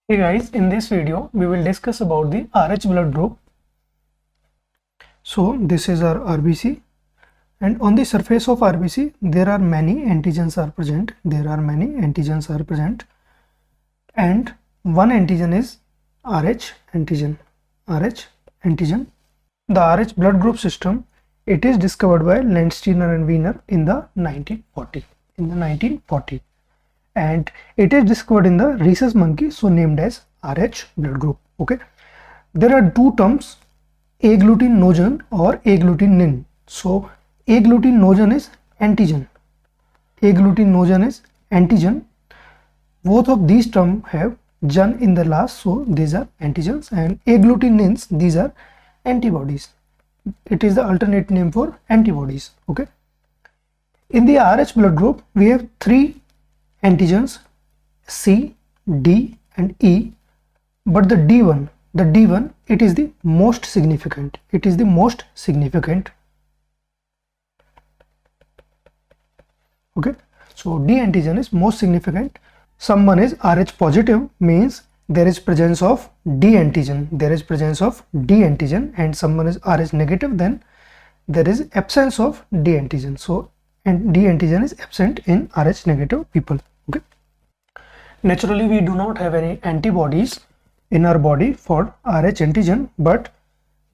Hey guys, in this video we will discuss about the Rh blood group. So this is our RBC, and on the surface of RBC there are many antigens are present. And one antigen is Rh antigen. The Rh blood group system, it is discovered by Landsteiner and Wiener in the 1940. And it is discovered in the rhesus monkey, so named as Rh blood group. Okay, there are two terms, agglutinogen or agglutinin. So agglutinogen is antigen, both of these terms have gen in the last, so these are antigens, and agglutinins, these are antibodies. It is the alternate name for antibodies. Okay, in the Rh blood group we have three antigens, C, D and E, but the D1, it is the most significant. Okay, so D antigen is most significant. Someone is Rh positive, means there is presence of D antigen, and someone is Rh negative, then there is absence of D antigen. So and D antigen is absent in Rh negative people. Okay, naturally we do not have any antibodies in our body for Rh antigen, but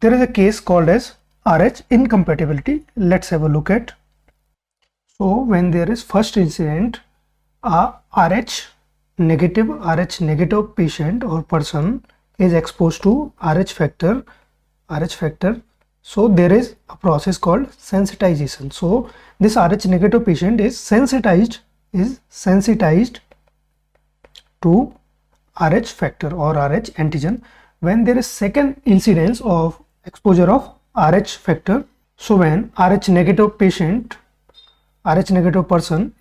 there is a case called as Rh incompatibility. Let's have a look at. So when there is first incident, a Rh negative patient or person is exposed to Rh factor, so there is a process called sensitization. So this Rh negative patient is sensitized to Rh factor or Rh antigen when there is second incidence of exposure of Rh factor. So when Rh negative person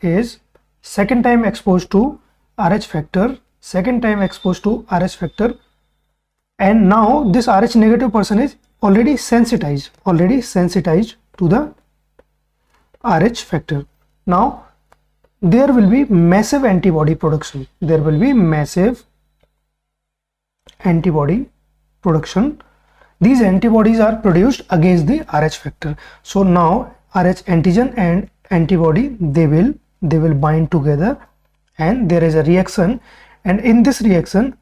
is second time exposed to Rh factor, and now this Rh negative person is already sensitized to the Rh factor. Now there will be massive antibody production. These antibodies are produced against the Rh factor. So now Rh antigen and antibody, they will bind together, and there is a reaction, and in this reaction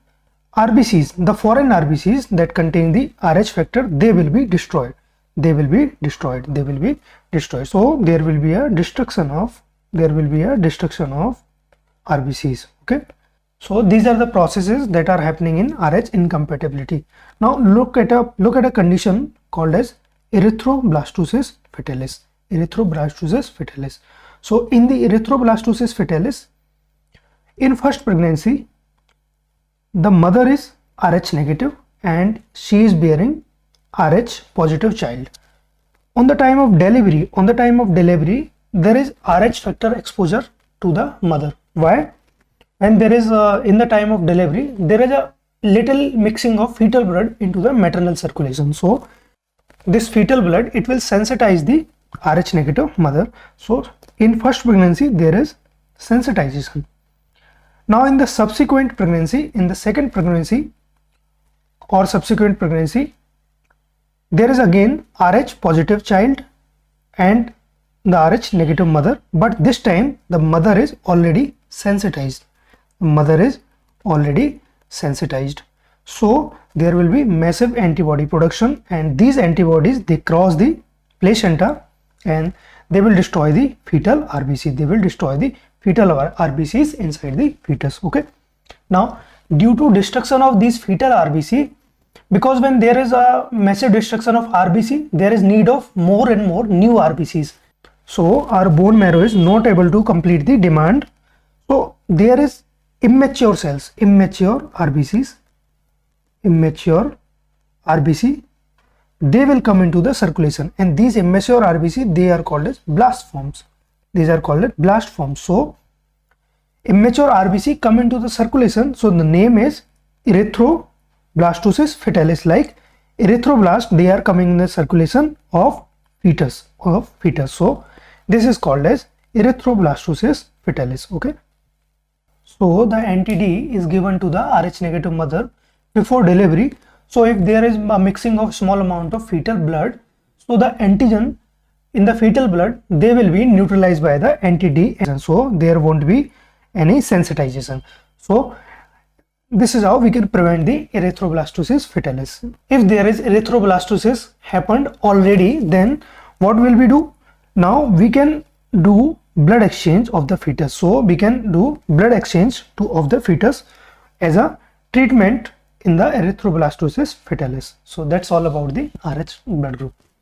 RBCs, the foreign RBCs that contain the Rh factor, they will be destroyed. So there will be a destruction of RBCs. Okay, so these are the processes that are happening in Rh incompatibility. Now look at a condition called as erythroblastosis fetalis. So in the erythroblastosis fetalis, in first pregnancy, the mother is Rh negative and she is bearing Rh positive child. On the time of delivery, there is Rh factor exposure to the mother. Why? When there is in the time of delivery, there is a little mixing of fetal blood into the maternal circulation. So this fetal blood, it will sensitize the Rh negative mother. So in first pregnancy there is sensitization. Now in the subsequent pregnancy, in the second pregnancy or subsequent pregnancy, there is again Rh positive child and the Rh negative mother, but this time the mother is already sensitized. So there will be massive antibody production, and these antibodies, they cross the placenta and they will destroy the fetal RBC. RBCs inside the fetus. Okay, now due to destruction of these fetal RBC, because when there is a massive destruction of RBC, there is need of more and more new RBCs. So our bone marrow is not able to complete the demand. So there is immature RBC, they will come into the circulation, and these immature RBC, they are called as blast forms. So immature RBC come into the circulation, so the name is erythroblastosis fetalis. Like erythroblast, they are coming in the circulation of fetus. So this is called as erythroblastosis fetalis. Okay, So the NTD is given to the Rh negative mother before delivery. So if there is a mixing of small amount of fetal blood, so the antigen in the fetal blood, they will be neutralized by the NTD, so there won't be any sensitization. So this is how we can prevent the erythroblastosis fetalis. If there is erythroblastosis happened already, then what will we do? Now we can do blood exchange of the fetus. So we can do blood exchange of the fetus as a treatment in the erythroblastosis fetalis. So that's all about the Rh blood group.